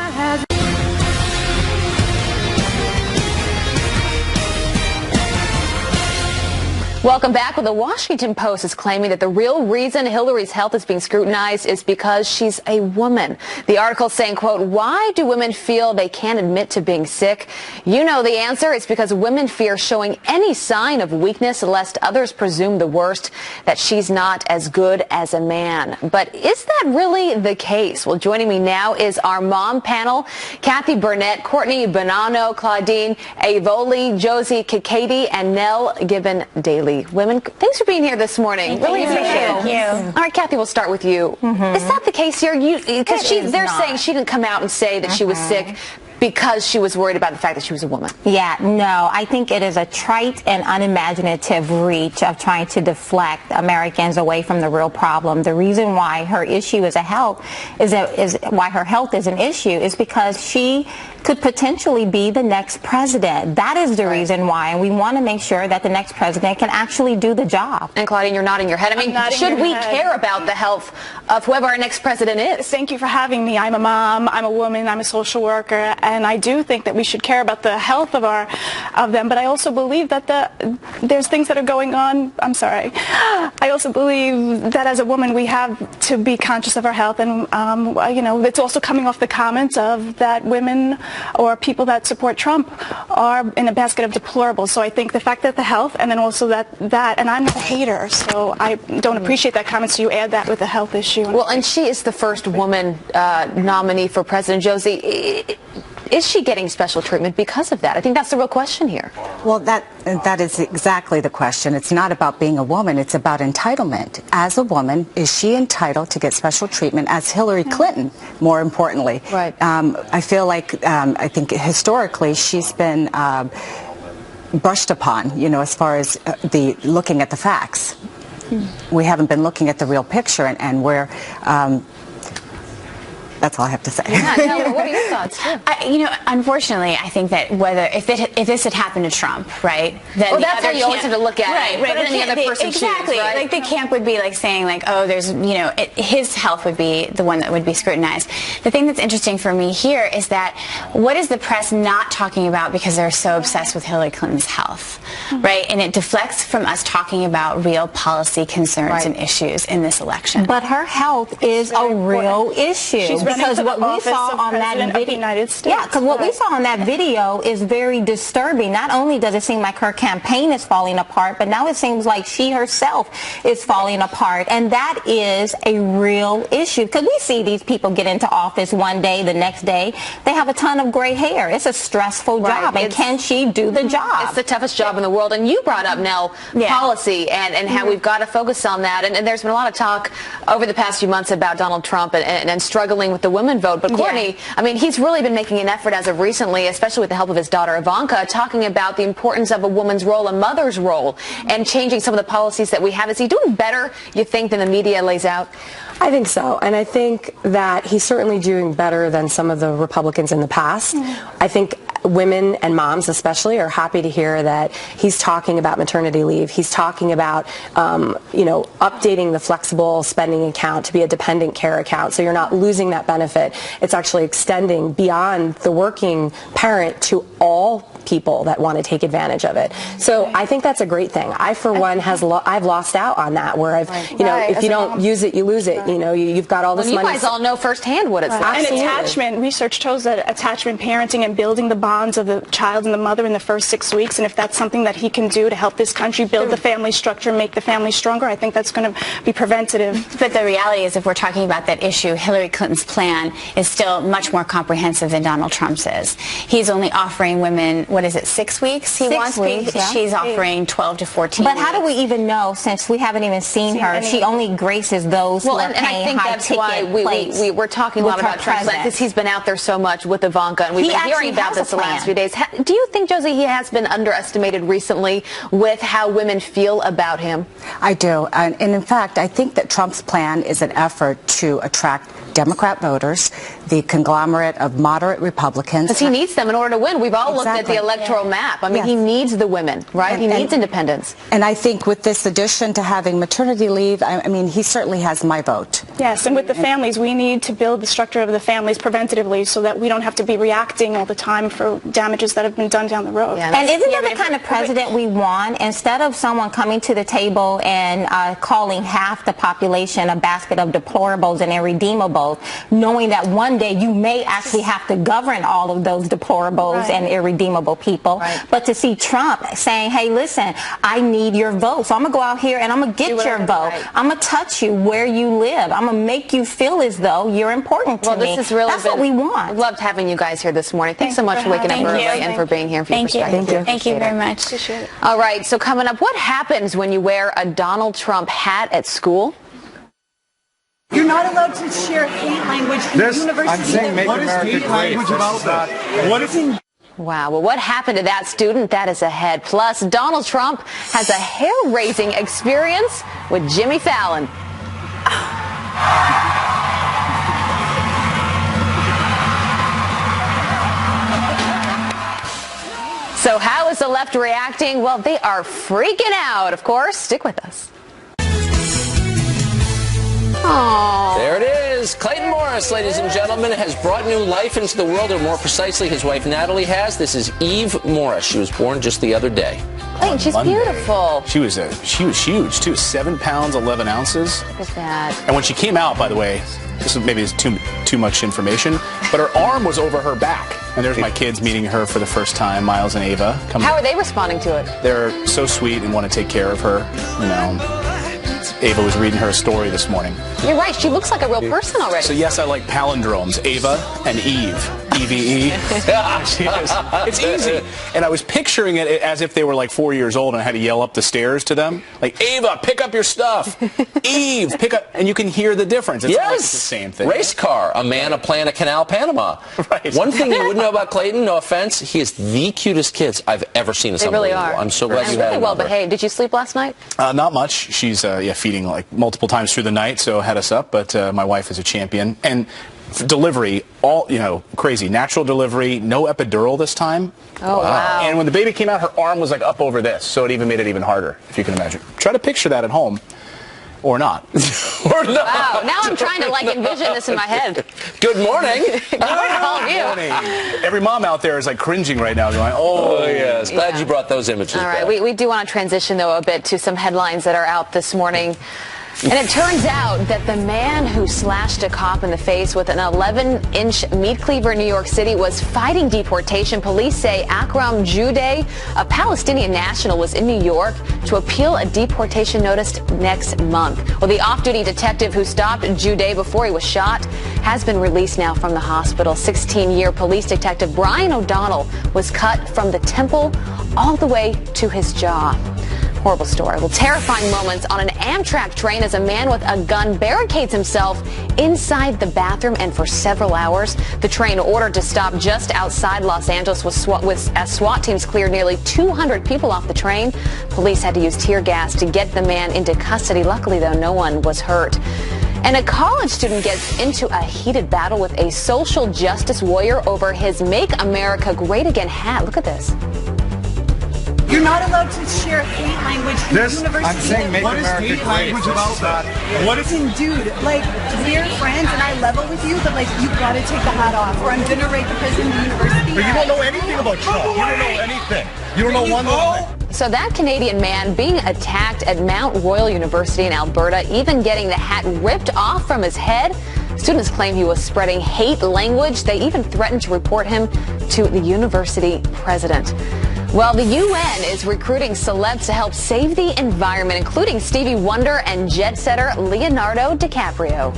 Welcome back. Well, the Washington Post is claiming that the real reason Hillary's health is being scrutinized is because she's a woman. The article saying, quote, why do women feel they can't admit to being sick? You know the answer. It's because women fear showing any sign of weakness lest others presume the worst, that she's not as good as a man. But is that really the case? Well, joining me now is our mom panel, Kathy Burnett, Courtney Bonanno, Claudine Avoli, Josie Kikadi, and Nell Gibbon-Daly. Women, thanks for being here this morning. Really appreciate it. Thank you. All right, Kathy, we'll start with you. Is that the case here? Because they're saying she didn't come out and say that she was sick because she was worried about the fact that she was a woman. Yeah, no, I think it is a trite and unimaginative reach of trying to deflect Americans away from the real problem. The reason why her issue is why her health is an issue is because she could potentially be the next president. That is the reason why, and we want to make sure that the next president can actually do the job. And Claudine, you're nodding your head. I mean, should we care about the health of whoever our next president is? Thank you for having me. I'm a mom, I'm a woman, I'm a social worker, and I do think that we should care about the health of them, but I also believe that there's things that are going on. I'm sorry. I also believe that as a woman we have to be conscious of our health, and you know, it's also coming off the comments of that women or people that support Trump are in a basket of deplorables. So I think the fact that the health, and then also that, and I'm not a hater, so I don't appreciate that comment, so you add that with the health issue. Well, and she is the first woman nominee for President. Josie, is she getting special treatment because of that? I think that's the real question here. Well, that is exactly the question. It's not about being a woman. It's about entitlement. As a woman, is she entitled to get special treatment as Hillary Clinton, more importantly? Right. I feel like, I think historically she's been brushed upon, you know, as far as looking at the facts. We haven't been looking at the real picture, and where that's all I have to say. Yeah, no, what are your thoughts? You know, unfortunately, I think that if this had happened to Trump, right? Then well, that's how you always have to look at it. Right. But then the other person exactly. choose, right? Like the camp would be like saying like, oh, there's, you know, his health would be the one that would be scrutinized. The thing that's interesting for me here is that what is the press not talking about because they're so obsessed with Hillary Clinton's health, right? And it deflects from us talking about real policy concerns and issues in this election. But her health is a real issue. Because what we saw on that video, yeah, because what we saw on that video is very disturbing. Not only does it seem like her campaign is falling apart, but now it seems like she herself is falling apart, and that is a real issue. Because we see these people get into office one day, the next day they have a ton of gray hair. It's a stressful job, and can she do the job? It's the toughest job in the world. And you brought up, Nell, policy and how we've got to focus on that. And there's been a lot of talk over the past few months about Donald Trump and struggling with the women vote. But Courtney, I mean, he's really been making an effort as of recently, especially with the help of his daughter Ivanka, talking about the importance of a woman's role, a mother's role, and changing some of the policies that we have. Is he doing better, you think, than the media lays out? I think so, and I think that he's certainly doing better than some of the Republicans in the past. I think women and moms especially are happy to hear that he's talking about maternity leave. He's talking about, you know, updating the flexible spending account to be a dependent care account, so you're not losing that benefit. It's actually extending beyond the working parent to all people that want to take advantage of it. So I think that's a great thing. I, for one, I've lost out on that, where I've, you know, if you don't use it, you lose it. You know, you've got all this money. You guys all know firsthand what it's like. And attachment, research shows that attachment parenting and building the bonds of the child and the mother in the first 6 weeks, and if that's something that he can do to help this country build the family structure, make the family stronger, I think that's going to be preventative. But the reality is, if we're talking about that issue, Hillary Clinton's plan is still much more comprehensive than Donald Trump's is. He's only offering women, what is it, 6 weeks? She's offering 12 to 14 But how do we even know, since we haven't even seen her? She only graces those who are paying high ticket plates. We're talking a lot about Trump because he's been out there so much with Ivanka, and we've been hearing about this the last few days. Do you think, Josie, he has been underestimated recently with how women feel about him? I do. And in fact, I think that Trump's plan is an effort to attract Democrat voters, the conglomerate of moderate Republicans. Because he needs them in order to win. We've all looked at the electoral map. I mean, he needs the women, right? He needs independence. And I think with this addition to having maternity leave, I mean, he certainly has my vote. Yes, and with the families, we need to build the structure of the families preventatively so that we don't have to be reacting all the time for damages that have been done down the road. Yeah, and isn't that the kind of president we want? Instead of someone coming to the table and calling half the population a basket of deplorables and irredeemables, knowing that one day you may actually have to govern all of those deplorables and irredeemable people. But to see Trump saying, hey, listen, I need your vote, so I'm going to go out here and I'm going to get your vote. I'm going to touch you where you live. I'm going to make you feel as though you're important to me. This is really That's what we want. Loved having you guys here this morning. Thanks so much for waking up early and for being here. Thank you. Thank you very much. Appreciate it. All right, so coming up, what happens when you wear a Donald Trump hat at school? You're not allowed to share hate language in the university. I'm saying make America great. What is in... Wow, well, what happened to that student? That is ahead. Plus, Donald Trump has a hair-raising experience with Jimmy Fallon. So how is the left reacting? Well, they are freaking out, of course. Stick with us. Aww. There it is. Clayton Morris, ladies and gentlemen, has brought new life into the world, or more precisely, his wife Natalie has. This is Eve Morris. She was born just the other day. Clayton, she's beautiful. She was huge, too. 7 pounds, 11 ounces. Look at that. And when she came out, by the way, this is maybe too much information, but her arm was over her back. And there's my kids meeting her for the first time, Miles and Ava. How are they responding to it? They're so sweet and want to take care of her, you know. Ava was reading her a story this morning. You're right. She looks like a real person already. So yes, I like palindromes. Ava and Eve. EVE. It's easy. And I was picturing it as if they were like 4 years old and I had to yell up the stairs to them. Like, Ava, pick up your stuff. Eve, pick up. And you can hear the difference. It's like it's the same thing. Race car. A man, a plan, a canal, Panama. Right. One thing you wouldn't know about Clayton, no offense, he is the cutest kids I've ever seen. They really are. I'm so glad you had him. Well behaved. Did you sleep last night? Not much. She's feeding like multiple times through the night, so had us up. But my wife is a champion. And delivery, all, crazy. Natural delivery, no epidural this time. Oh, wow. And when the baby came out, her arm was like up over this, so it even made it even harder, if you can imagine. Try to picture that at home. Or not. Or not. Wow. Now I'm trying to envision this in my head. Good morning. Good morning to all of you. Morning. Every mom out there is cringing right now, going, oh yes. Glad you brought those images All right. back. We do want to transition, though, a bit to some headlines that are out this morning. And it turns out that the man who slashed a cop in the face with an 11-inch meat cleaver in New York City was fighting deportation. Police say Akram Judeh, a Palestinian national, was in New York to appeal a deportation notice next month. Well, the off-duty detective who stopped Judeh before he was shot has been released now from the hospital. 16-year police detective Brian O'Donnell was cut from the temple all the way to his jaw. Horrible story. Well, terrifying moments on an Amtrak train as a man with a gun barricades himself inside the bathroom, and for several hours. The train ordered to stop just outside Los Angeles as SWAT teams cleared nearly 200 people off the train. Police had to use tear gas to get the man into custody. Luckily, though, no one was hurt. And a college student gets into a heated battle with a social justice warrior over his Make America Great Again hat. Look at this. You're not allowed to share hate language in the university. I'm saying make America great. Language about that? What is dude, we're friends and I level with you, but you've got to take the hat off or I'm going to raid the prison, the university. But you don't know anything about Trump. You don't know anything. You don't know one little thing. So that Canadian man being attacked at Mount Royal University in Alberta, even getting the hat ripped off from his head. Students claim he was spreading hate language. They even threatened to report him to the university president. Well, the UN is recruiting celebs to help save the environment, including Stevie Wonder and jet setter Leonardo DiCaprio.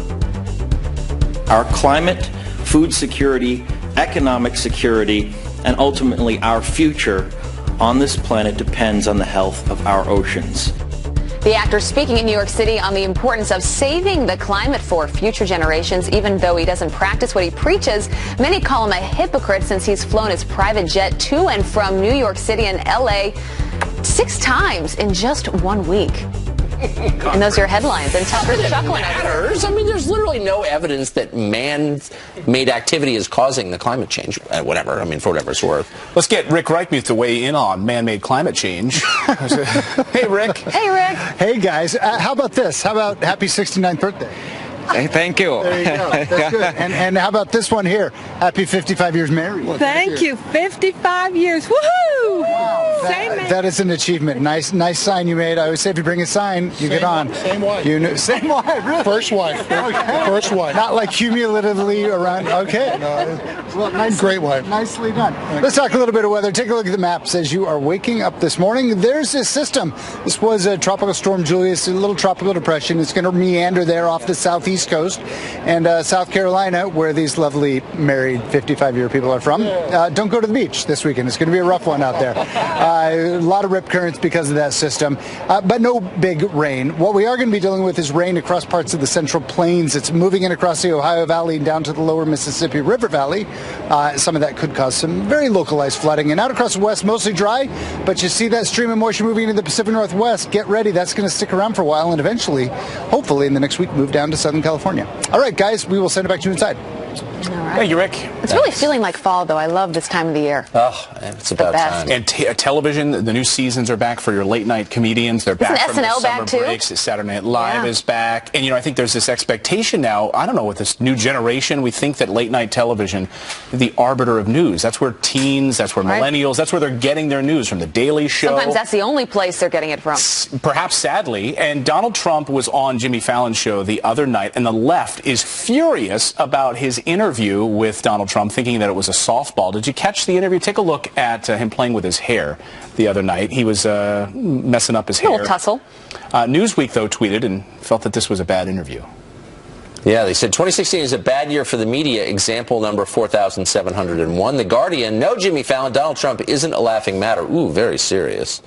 Our climate, food security, economic security, and ultimately our future on this planet depends on the health of our oceans. The actor speaking in New York City on the importance of saving the climate for future generations. Even though he doesn't practice what he preaches, many call him a hypocrite since he's flown his private jet to and from New York City and LA 6 times in just 1 week. And those are your headlines. And Tucker's chuckling. Matters. I mean, there's literally no evidence that man-made activity is causing the climate change. Whatever. I mean, for whatever it's worth. Let's get Rick Reichmuth to weigh in on man-made climate change. Hey, Rick. Hey, Rick. Hey, guys. How about this? How about happy 69th birthday? Hey, thank you. There you go. That's good. And how about this one here? Happy 55 years married. Well, thank you. 55 years. Woohoo! Wow. That is an achievement. Nice sign you made. I always say if you bring a sign, you get on. Same wife. Same wife, really? First wife. Okay. First wife. Not like cumulatively around. Okay. Well, great wife. Nicely done. Let's talk a little bit of weather. Take a look at the maps as you are waking up this morning. There's this system. This was a tropical storm Julius, a little tropical depression. It's going to meander there off the southeast coast and South Carolina, where these lovely married 55-year people are from. Don't go to the beach this weekend. It's going to be a rough one out there. A lot of rip currents because of that system, but no big rain. What we are going to be dealing with is rain across parts of the Central Plains. It's moving in across the Ohio Valley and down to the lower Mississippi River Valley. Some of that could cause some very localized flooding. And out across the west, mostly dry, but you see that stream of moisture moving into the Pacific Northwest. Get ready. That's going to stick around for a while and eventually, hopefully in the next week, move down to Southern California. All right, guys, we will send it back to you inside. All right. Thank you, Rick. It's really feeling like fall, though. I love this time of the year. Oh, it's about time. And television, the new seasons are back for your late-night comedians. They're back from SNL the summer back, too? breaks. Saturday Night Live is back. And, I think there's this expectation now, I don't know, with this new generation, we think that late-night television is the arbiter of news. That's where teens, that's where millennials, that's where they're getting their news, from The Daily Show. Sometimes that's the only place they're getting it from. Perhaps sadly. And Donald Trump was on Jimmy Fallon's show the other night, and the left is furious about his interview with Donald Trump, thinking that it was a softball. Did you catch the interview? Take a look at him playing with his hair the other night. He was messing up his hair. A little tussle. Newsweek, though, tweeted and felt that this was a bad interview. Yeah, they said 2016 is a bad year for the media. Example number 4,701. The Guardian, no Jimmy Fallon, Donald Trump isn't a laughing matter. Ooh, very serious.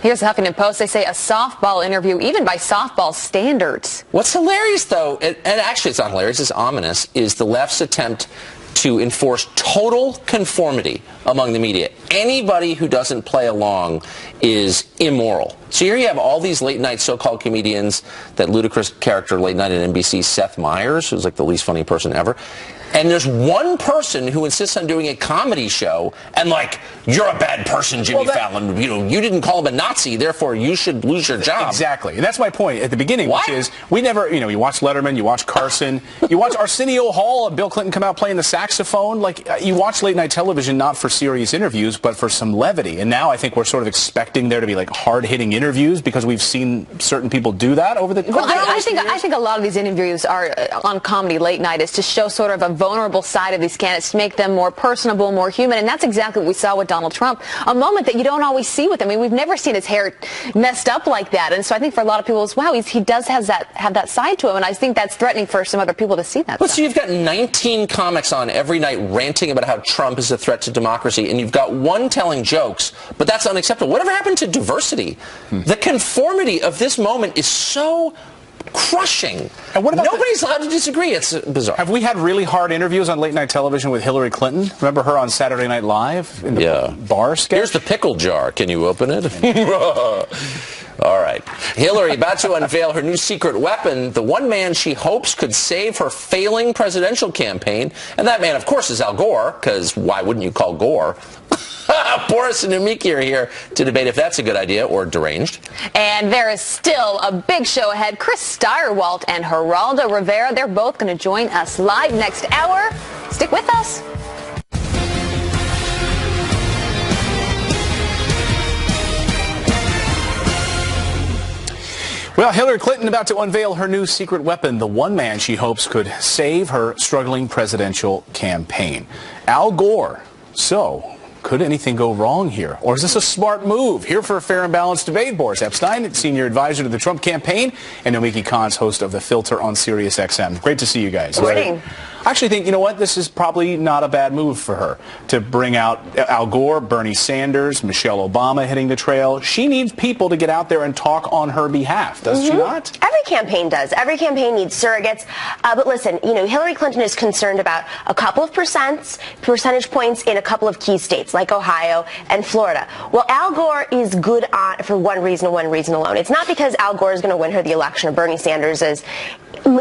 Here's the Huffington Post. They say a softball interview, even by softball standards. What's hilarious, though, and actually it's not hilarious, it's ominous, is the left's attempt to enforce total conformity among the media. Anybody who doesn't play along is immoral. So here you have all these late-night so-called comedians, that ludicrous character late night at NBC, Seth Meyers, who's like the least funny person ever. And there's one person who insists on doing a comedy show and like, you're a bad person, Jimmy Fallon. You didn't call him a Nazi, therefore you should lose your job. Exactly. And that's my point at the beginning, which is we never, you watch Letterman, you watch Carson, you watch Arsenio Hall and Bill Clinton come out playing the saxophone. Like, you watch late night television not for serious interviews, but for some levity. And now I think we're sort of expecting there to be like hard-hitting interviews because we've seen certain people do that over the Well, I think a lot of these interviews are on comedy late night is to show sort of a vulnerable side of these candidates, to make them more personable, more human, and that's exactly what we saw with Donald Trump, a moment that you don't always see with him. I mean, we've never seen his hair messed up like that, and so I think for a lot of people, wow, he does have that side to him, and I think that's threatening for some other people to see that. But so you've got 19 comics on every night ranting about how Trump is a threat to democracy, and you've got one telling jokes, but that's unacceptable. Whatever happened to diversity? The conformity of this moment is so crushing. And what about nobody's allowed to disagree. It's bizarre. Have we had really hard interviews on late night television with Hillary Clinton? Remember her on Saturday Night Live in the bar sketch? Here's the pickle jar. Can you open it? All right. Hillary about to unveil her new secret weapon, the one man she hopes could save her failing presidential campaign. And that man, of course, is Al Gore, because why wouldn't you call Gore? Boris and Umiki are here to debate if that's a good idea or deranged. And there is still a big show ahead. Chris Steyerwalt and Geraldo Rivera, they're both going to join us live next hour. Stick with us. Well, Hillary Clinton about to unveil her new secret weapon, the one man she hopes could save her struggling presidential campaign. Al Gore. So, could anything go wrong here? Or is this a smart move? Here for a fair and balanced debate, Boris Epstein, senior advisor to the Trump campaign, and Nomiki Konst, host of The Filter on SiriusXM. Great to see you guys. Good morning. I actually think, you know what, this is probably not a bad move for her to bring out Al Gore, Bernie Sanders, Michelle Obama hitting the trail. She needs people to get out there and talk on her behalf, does she not? Every campaign does. Every campaign needs surrogates. But listen, you know, Hillary Clinton is concerned about a couple of percentage points in a couple of key states like Ohio and Florida. Well, Al Gore is good for one reason alone. It's not because Al Gore is going to win her the election or Bernie Sanders is.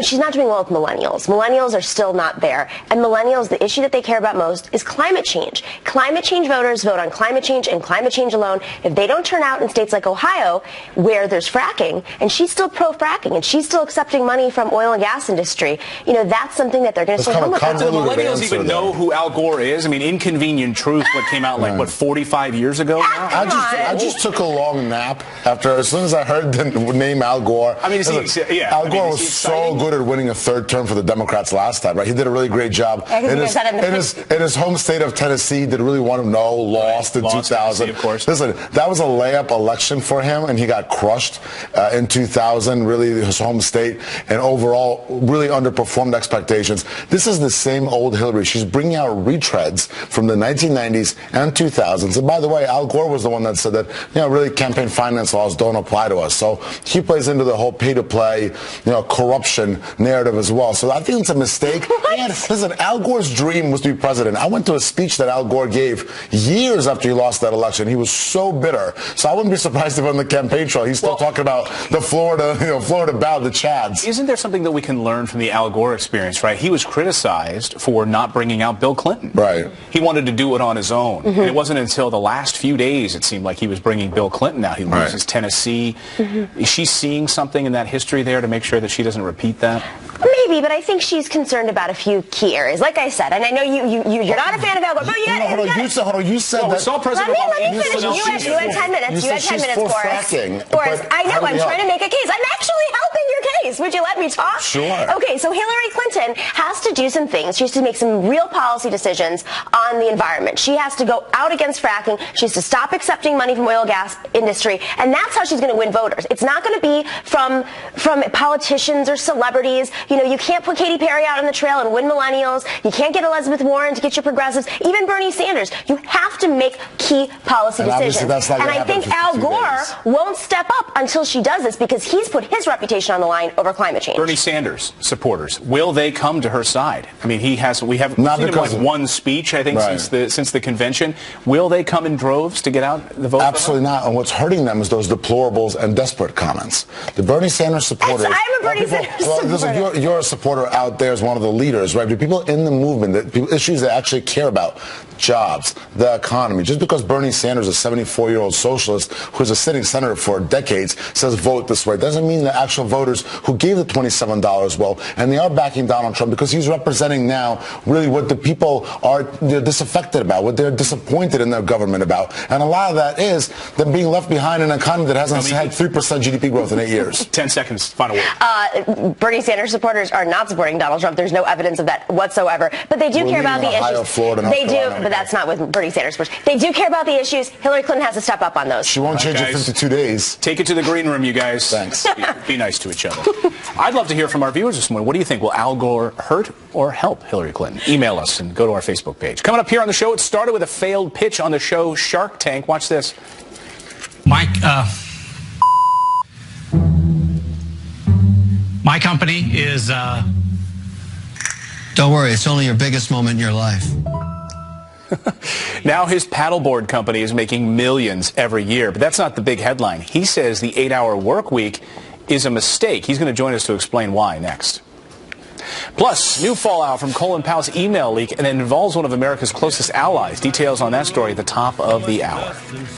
She's not doing well with millennials. Millennials are still not there. And millennials, the issue that they care about most is climate change. Climate change voters vote on climate change and climate change alone. If they don't turn out in states like Ohio, where there's fracking, and she's still pro-fracking, and she's still accepting money from oil and gas industry, you know, that's something that they're going to stay home with. Do the millennials even know who Al Gore is? I mean, Inconvenient Truth, what came out like, what, 45 years ago now? I just took a long nap as soon as I heard the name Al Gore. I mean, Al Gore was so good at winning a third term for the Democrats last time, right? He did a really great job. In his home state of Tennessee, did really want to know, lost in 2000. Of course. Listen, that was a layup election for him, and he got crushed in 2000, really his home state, and overall really underperformed expectations. This is the same old Hillary. She's bringing out retreads from the 1990s and 2000s. And by the way, Al Gore was the one that said that, you know, really campaign finance laws don't apply to us. So he plays into the whole pay-to-play, you know, corruption narrative as well. So I think it's a mistake. And listen, Al Gore's dream was to be president. I went to a speech that Al Gore gave years after he lost that election. He was so bitter. So I wouldn't be surprised if on the campaign trail he's still talking about the Florida bout, the Chads. Isn't there something that we can learn from the Al Gore experience, right? He was criticized for not bringing out Bill Clinton. Right. He wanted to do it on his own. And it wasn't until the last few days it seemed like he was bringing Bill Clinton out. He loses Tennessee. Is she seeing something in that history there to make sure that she doesn't repeat that? Maybe, but I think she's concerned about a few key areas. Like I said, and I know you're not a fan of Al Gore, but you said that. Saw President Obama. Let me finish. You had 10 minutes. You had 10 minutes, Forrest. I know. I'm trying to make a case. I'm actually helping your case. Would you let me talk? Sure. Okay, so Hillary Clinton has to do some things. She has to make some real policy decisions on the environment. She has to go out against fracking. She has to stop accepting money from oil and gas industry, and that's how she's going to win voters. It's not going to be from politicians or celebrities. You know, you can't put Katy Perry out on the trail and win millennials. You can't get Elizabeth Warren to get your progressives. Even Bernie Sanders. You have to make key policy decisions. And I think Al Gore won't step up until she does this because he's put his reputation on the line over climate change. Bernie Sanders supporters, will they come to her side? I mean, we haven't seen him like one speech, I think, since the convention. Will they come in droves to get out the vote? Absolutely not. And what's hurting them is those deplorables and desperate comments. The Bernie Sanders supporters. I'm a Bernie Sanders supporter. You're a supporter out there as one of the leaders, right? The people in the movement, the issues they actually care about, jobs, the economy. Just because Bernie Sanders, a 74-year-old socialist who's a sitting senator for decades, says vote this way, doesn't mean the actual voters who gave the $27 will. And they are backing Donald Trump because he's representing now really what the people are disaffected about, what they're disappointed in their government about. And a lot of that is them being left behind in an economy that hasn't had 3% GDP growth in 8 years. 10 seconds, final word. Bernie Sanders supporters are not supporting Donald Trump. There's no evidence of that whatsoever. But they do care about the issues. Florida, they do, but that's not with Bernie Sanders supporters. They do care about the issues. Hillary Clinton has to step up on those. She won't change in 52 days. Take it to the green room, you guys. Thanks. Be nice to each other. I'd love to hear from our viewers this morning. What do you think? Will Al Gore hurt or help Hillary Clinton? Email us and go to our Facebook page. Coming up here on the show, it started with a failed pitch on the show Shark Tank. Watch this. Mike, my company is, Don't worry, it's only your biggest moment in your life. Now his paddleboard company is making millions every year, but that's not the big headline. He says the 8-hour work week is a mistake. He's going to join us to explain why next. Plus, new fallout from Colin Powell's email leak, and it involves one of America's closest allies. Details on that story at the top of the hour.